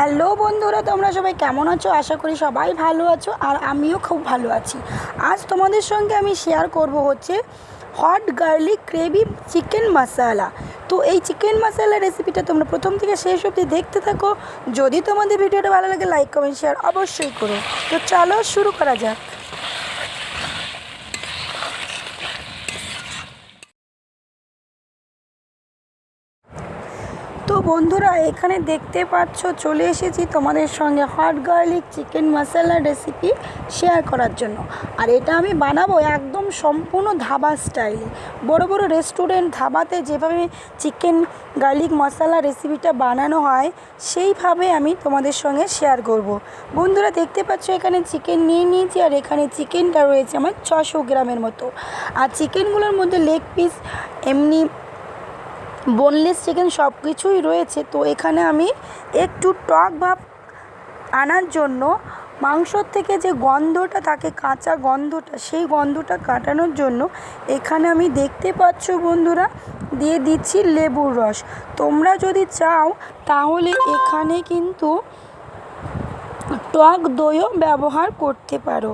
Hello বন্ধুরা, তোমরা সবাই কেমন আছো? আশা করি সবাই ভালো আছো আর আমিও খুব ভালো আছি। আজ তোমাদের সঙ্গে আমি শেয়ার করব হচ্ছে হট গার্লিক গ্রেভি চিকেন মশলা। তো এই চিকেন মশলা রেসিপিটা তোমরা প্রথম থেকে শেষ অবধি দেখতে থাকো। যদি তোমাদের ভিডিওটা ভালো লাগে লাইক কমেন্ট শেয়ার অবশ্যই করো। তো চলো শুরু করা যাক। তো বন্ধুরা, এখানে দেখতে পাচ্ছ চলে এসেছি তোমাদের সঙ্গে হট গার্লিক চিকেন মশলা রেসিপি শেয়ার করার জন্য। আর এটা আমি বানাবো একদম সম্পূর্ণ ধাবা স্টাইলে। বড় বড় রেস্টুরেন্ট ধাবাতে যেভাবে চিকেন গার্লিক মশলা রেসিপিটা বানানো হয় সেইভাবে আমি তোমাদের সঙ্গে শেয়ার করব। বন্ধুরা দেখতে পাচ্ছ এখানে চিকেন নিয়ে নিয়েছি, আর এখানে চিকেনটা রয়েছে আমার 600 গ্রামের মতো। আর চিকেনগুলোর মধ্যে লেগ পিস, এমনি বোনলেস চিকেন সব কিছুই রয়েছে। তো এখানে আমি একটু টক ভাব আনার জন্য মাংসর থেকে যে গন্ধটা থাকে, কাঁচা গন্ধটা, সেই গন্ধটা কাটানোর জন্য এখানে আমি দেখতে পাচ্ছ বন্ধুরা দিয়ে দিচ্ছি লেবুর রস। তোমরা যদি চাও তাহলে এখানে কিন্তু টক দইও ব্যবহার করতে পারো।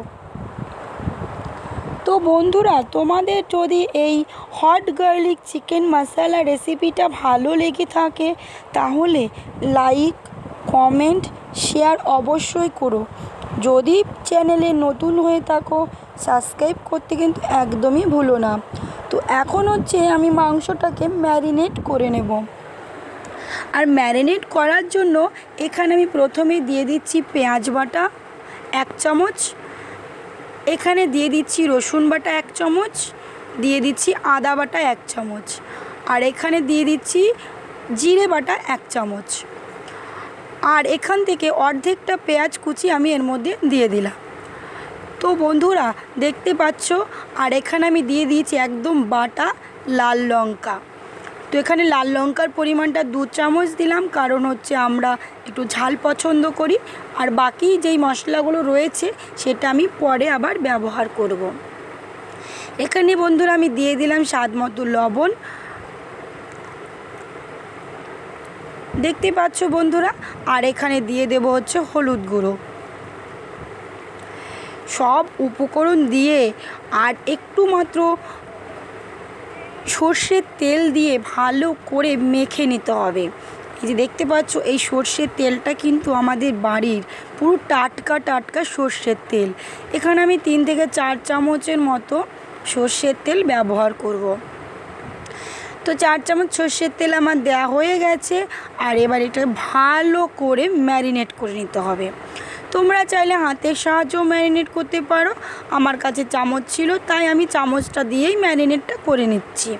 তো বন্ধুরা, তোমাদের যদি এই হট গার্লিক চিকেন মশলা রেসিপিটা ভালো লেগে থাকে তাহলে লাইক, কমেন্ট, শেয়ার অবশ্যই করো। যদি চ্যানেলে নতুন হয়ে থাকো সাবস্ক্রাইব করতে কিন্তু একদমই ভুলো না। তো এখন হচ্ছে আমি মাংসটাকে ম্যারিনেট করে নেব। আর ম্যারিনেট করার জন্য এখানে আমি প্রথমে দিয়ে দিচ্ছি পেঁয়াজ বাটা 1 চামচ, এখানে দিয়ে দিচ্ছি রসুন বাটা 1 চামচ, দিয়ে দিচ্ছি আদা বাটা 1 চামচ, আর এখানে দিয়ে দিচ্ছি জিরে বাটা 1 চামচ। আর এখান থেকে অর্ধেকটা পেঁয়াজ কুচি আমি এর মধ্যে দিয়ে দিলাম। তো বন্ধুরা দেখতে পাচ্ছ, আর এখানে আমি দিয়ে দিয়েছি একদম বাটা লাল লঙ্কা। তো এখানে লাল লঙ্কার পরিমাণটা 2 চামচ দিলাম, কারণ হচ্ছে আমরা একটু ঝাল পছন্দ করি। আর বাকি যেই মশলাগুলো রয়েছে সেটা আমি পরে আবার ব্যবহার করব। এখানে বন্ধুরা আমি দিয়ে দিলাম স্বাদ মতো লবণ, দেখতে পাচ্ছ বন্ধুরা। আর এখানে দিয়ে দেব হচ্ছে হলুদ গুঁড়ো। সব উপকরণ দিয়ে আর একটু মাত্র সর্ষের তেল দিয়ে ভালো করে মেখে নিতে হবে। এই যে দেখতে পাচ্ছ এই সর্ষের তেলটা কিন্তু আমাদের বাড়ির পুরো টাটকা টাটকা সর্ষের তেল। এখানে আমি 3 থেকে 4 চামচের মতো সর্ষের তেল ব্যবহার করব। তো 4 চামচ সর্ষের তেল আমার দেওয়া হয়ে গেছে। আর এবার এটা ভালো করে ম্যারিনেট করে নিতে হবে। তোমরা চাইলে হাতের সাহায্যেও ম্যারিনেট করতে পারো। আমার কাছে চামচ ছিল তাই আমি চামচটা দিয়েই ম্যারিনেটটা করে নিচ্ছি।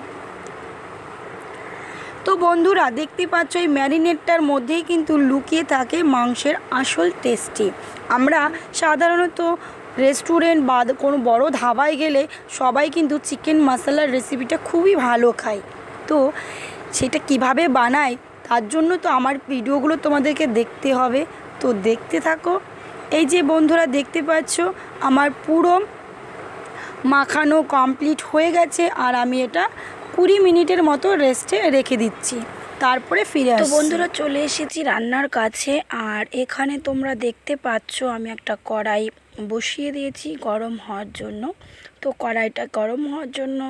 তো বন্ধুরা দেখতে পাচ্ছ এই ম্যারিনেটটার মধ্যেই কিন্তু লুকিয়ে থাকে মাংসের আসল টেস্টি। আমরা সাধারণত রেস্টুরেন্ট বা কোনো বড় ধাবায় গেলে সবাই কিন্তু চিকেন মশলার রেসিপিটা খুবই ভালো খায়। তো সেটা কিভাবে বানায় তার জন্য তো আমার ভিডিওগুলো তোমাদেরকে দেখতে হবে। তো দেখতে থাকো। এই যে বন্ধুরা দেখতে পাচ্ছ আমার পুরো মাখানো কমপ্লিট হয়ে গেছে। আর আমি এটা 20 মিনিটের মতো রেস্টে রেখে দিচ্ছি, তারপরে ফিরে আসছি। তো বন্ধুরা চলে এসেছি রান্নার কাছে। আর এখানে তোমরা দেখতে পাচ্ছ আমি একটা কড়াই বসিয়ে দিয়েছি গরম হওয়ার জন্য। তো কড়াইটা গরম হওয়ার জন্য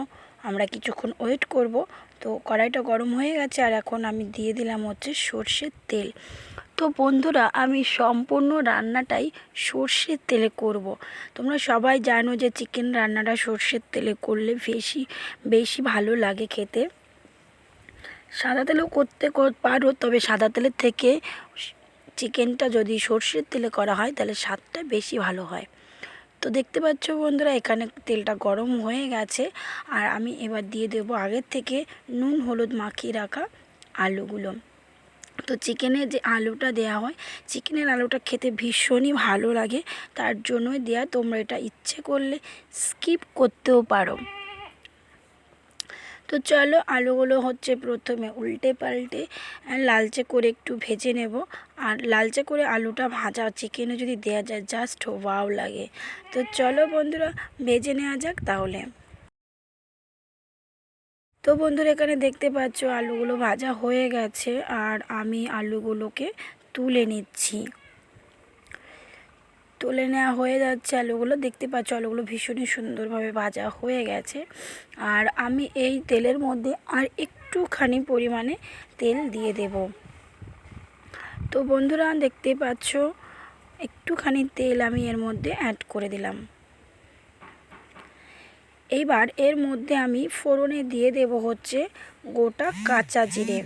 আমরা কিছুক্ষণ ওয়েট করব। তো কড়াইটা গরম হয়ে গেছে আর এখন আমি দিয়ে দিলাম হচ্ছে সর্ষের তেল। তো বন্ধুরা আমি সম্পূর্ণ রান্নাটাই সর্ষের তেলে করব। তোমরা সবাই জানো যে চিকেন রান্নাটা সর্ষের তেলে করলে বেশি ভালো লাগে খেতে। সাদা তেলেও করতে পারো, তবে সাদা তেলের থেকে চিকেনটা যদি সর্ষের তেলে করা হয় তাহলে স্বাদটা বেশি ভালো হয়। তো দেখতে পাচ্ছ বন্ধুরা এখানে তেলটা গরম হয়ে গেছে। আর আমি এবার দিয়ে দেবো আগের থেকে নুন হলুদ মাখিয়ে রাখা আলুগুলো। তো চিকেনের যে আলুটা দেওয়া হয়, চিকেনের আলুটা খেতে ভীষণই ভালো লাগে, তার জন্যই দেওয়া। তোমরা এটা ইচ্ছে করলে স্কিপ করতেও পারো। তো চলো আলুগুলো হচ্ছে প্রথমে উল্টে পাল্টে লালচে করে একটু ভেজে নেব। আর লালচে করে আলুটা ভাজা চিকেনে যদি দেওয়া যায় জাস্ট ওয়াও লাগে। তো চলো বন্ধুরা ভেজে নেওয়া যাক তাহলে। তো তো বন্ধুরা এখানে দেখতে পাচ্ছ আলুগুলো ভাজা হয়ে গেছে, আর আমি আলুগুলোকে তুলে নিচ্ছি। তুলে নেওয়া হয়ে যাচ্ছে আলুগুলো, দেখতে পাচ্ছ আলুগুলো ভীষণই সুন্দরভাবে ভাজা হয়ে গেছে। আর আমি এই তেলের মধ্যে আর একটুখানি পরিমাণে তেল দিয়ে দেব। তো বন্ধুরা দেখতে পাচ্ছ একটুখানি তেল আমি এর মধ্যে অ্যাড করে দিলাম। এইবার এর মধ্যে আমি ফোড়নে দিয়ে দেব হচ্ছে গোটা কাঁচা জিরে।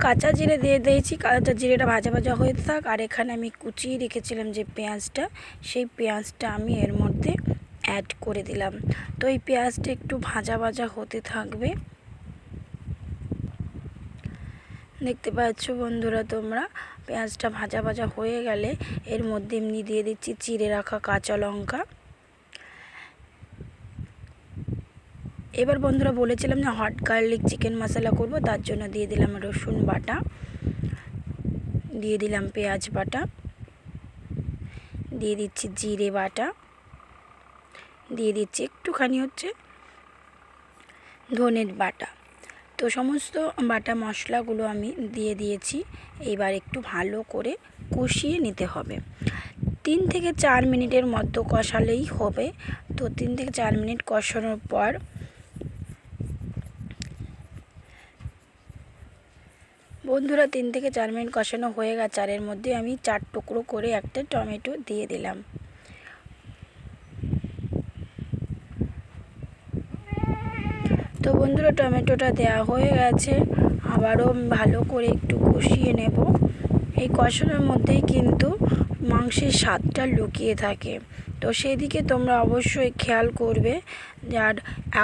কাঁচা জিরে দিয়ে দিয়েছি, কাঁচা জিরেটা ভাজা ভাজা হয়ে থাক। আর এখানে আমি কুচিয়ে রেখেছিলাম যে পেঁয়াজটা, সেই পেঁয়াজটা আমি এর মধ্যে অ্যাড করে দিলাম। তো এই পেঁয়াজটা একটু ভাজা ভাজা হতে থাকবে। দেখতে পাচ্ছ বন্ধুরা তোমরা, পেঁয়াজটা ভাজা ভাজা হয়ে গেলে এর মধ্যে এমনি দিয়ে দিচ্ছি চিড়ে রাখা কাঁচা লঙ্কা। এবার বন্ধুরা বলেছিলাম যে হট গার্লিক চিকেন মশলা করব, তার জন্য দিয়ে দিলাম রসুন বাটা, দিয়ে দিলাম পেঁয়াজ বাটা, দিয়ে দিচ্ছি জিরে বাটা, দিয়ে দিচ্ছি একটুখানি হচ্ছে ধনের বাটা। তো সমস্ত বাটা মশলাগুলো আমি দিয়ে দিয়েছি। এইবার একটু ভালো করে কষিয়ে নিতে হবে। 3 থেকে 4 মিনিটের মতো কষালেই হবে। তো 3 থেকে 4 মিনিট কষানোর পর বন্ধুরা 3 থেকে 4 মিনিট কষানো হয়ে গেছে। আর এর মধ্যে আমি 4 টুকরো করে একটা টমেটো দিয়ে দিলাম। তো বন্ধুরা টমেটোটা দেওয়া হয়ে গেছে, আবারও ভালো করে একটু কষিয়ে নেব। এই কষানোর মধ্যেই কিন্তু মাংসের স্বাদটা লুকিয়ে থাকে, তো সেই দিকে তোমরা অবশ্যই খেয়াল করবে। আর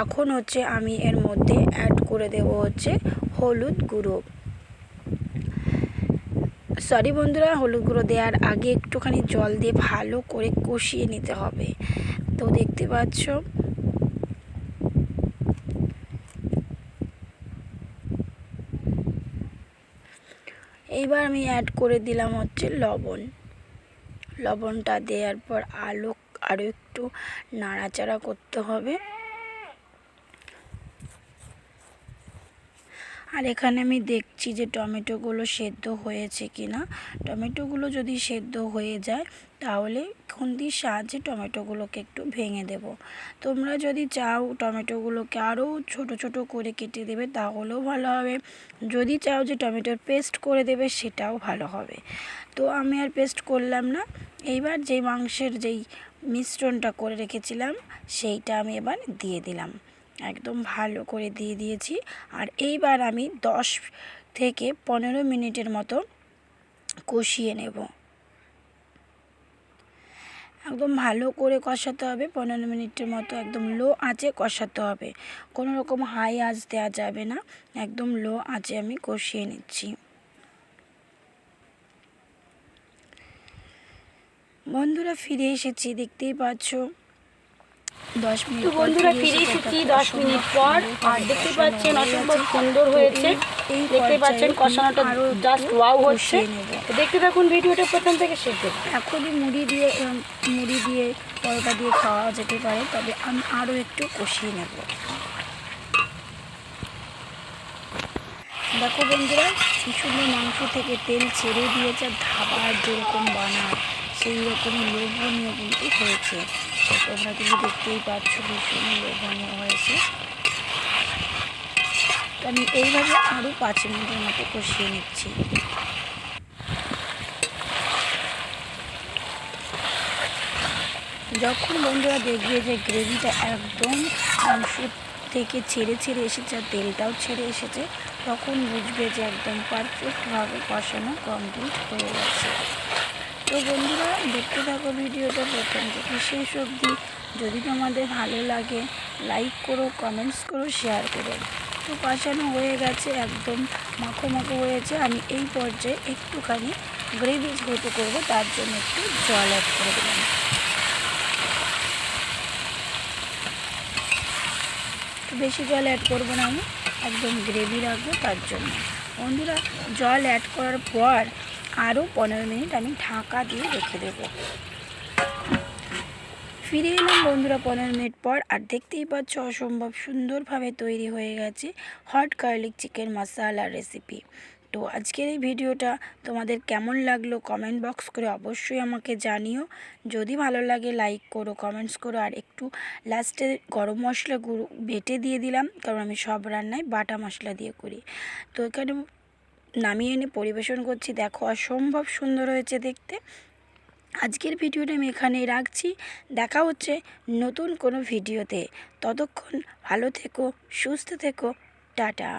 এখন হচ্ছে আমি এর মধ্যে অ্যাড করে দেব হচ্ছে হলুদ গুঁড়ো। সরি বন্ধুরা, হলুদ গুঁড়ো দেওয়ার আগে একটুখানি জল দিয়ে ভালো করে কষিয়ে নিতে হবে। তো দেখতে পাচ্ছ এইবার আমি অ্যাড করে দিলাম হচ্ছে লবণ। লবণটা দেওয়ার পর আরও একটু নাড়াচাড়া করতে হবে। আর এখানে আমি দেখছি যে টমেটোগুলো সেদ্ধ হয়েছে কিনা। টমেটোগুলো যদি সেদ্ধ হয়ে যায় তাহলে খুন্তির সাহায্যে টমেটোগুলোকে একটু ভেঙে দেব। তোমরা যদি চাও টমেটোগুলোকে আরও ছোট ছোট করে কেটে দেবে তাহলেও ভালো হবে। যদি চাও যে টমেটোর পেস্ট করে দেবে সেটাও ভালো হবে। তো আমি আর পেস্ট করলাম না। এইবার যেই মাংসের যেই মিশ্রণটা করে রেখেছিলাম সেইটা আমি এবার দিয়ে দিলাম, একদম ভালো করে দিয়ে দিয়েছি। আর এইবার আমি 10 থেকে 15 মিনিটের মতো কষিয়ে নেব। একদম ভালো করে কষাতে হবে, 15 মিনিটের মতো একদম লো আঁচে কষাতে হবে। কোনো রকম হাই আঁচ দেওয়া যাবে না, একদম লো আঁচে আমি কষিয়ে নিচ্ছি। বন্ধুরা ফিরে এসেছি, দেখতেই পাচ্ছ 10 মিনিট। তো বন্ধুরা ফিরে এসেছি 10 মিনিট পর, আর দেখতে পাচ্ছেন অসম্ভব সুন্দর হয়েছে। দেখতে পাচ্ছেন কষানোটা জাস্ট ওয়াও হচ্ছে। তো দেখতে থাকুন ভিডিওটা প্রথম থেকে শেষ দেখুন। এখনই মুড়ি দিয়ে পরোটা দিয়ে খাওয়া যেতে পারে, তবে আমি আরও একটু কষিয়ে নেব। দেখো বন্ধুরা কি সুন্দর মাংস থেকে তেল ছেড়ে দিয়েছে, ধাবার যেরকম বানায় সেই রকমই লোভনীয় কিন্তু হয়েছে। তোমরা কিন্তু দেখতেই পাচ্ছ ভীষণই লোভনীয় হয়েছে। তো আমি এইভাবে আরও 5 মিনিটের মতো কষিয়ে নিচ্ছি। যখন বন্ধুরা দেখবে যে গ্রেভিটা একদম মাংস থেকে ছেড়ে এসেছে আর তেলটাও ছেড়ে এসেছে, তখন বুঝবে যে একদম পারফেক্টভাবে কষানো কমপ্লিট হয়ে গেছে। তো বন্ধুরা দেখতে থাকো ভিডিওটা প্রথম থেকে শেষ অবধি। যদি তোমাদের ভালো লাগে লাইক করো, কমেন্টস করো, শেয়ার করো। তো কষানো হয়ে গেছে, একদম মাখো মাখো হয়েছে। আমি এই পর্যায়ে একটুখানি গ্রেভি যেহেতু করবো তার জন্য একটু জল অ্যাড করে দিলাম। বেশি জল অ্যাড করবো না আমি, একদম গ্রেভি রাখবো তার জন্য। বন্ধুরা জল অ্যাড করার পর আরও 15 মিনিট আমি ঢাকা দিয়ে রেখে দেবো। ফিরে এলাম বন্ধুরা 15 মিনিট পর, আর দেখতেই পাচ্ছ অসম্ভব সুন্দরভাবে তৈরি হয়ে গেছে হট গার্লিক চিকেন মশলা রেসিপি। তো আজকের এই ভিডিওটা তোমাদের কেমন লাগলো কমেন্ট বক্স করে অবশ্যই আমাকে জানিও। যদি ভালো লাগে লাইক করো, কমেন্টস করো, আর একটু লাস্টে গরম মশলা গুঁড়ো বেটে দিয়ে দিলাম, কারণ আমি সব রান্নায় বাটা মশলা দিয়ে করি। তো এখানে নামিয়ে এনে পরিবেশন করছি। দেখো অসম্ভব সুন্দর হয়েছে দেখতে। আজকের ভিডিওটা আমি এখানেই রাখছি। দেখা হচ্ছে নতুন কোনো ভিডিওতে। ততক্ষণ ভালো থেকো, সুস্থ থেকো, টাটা।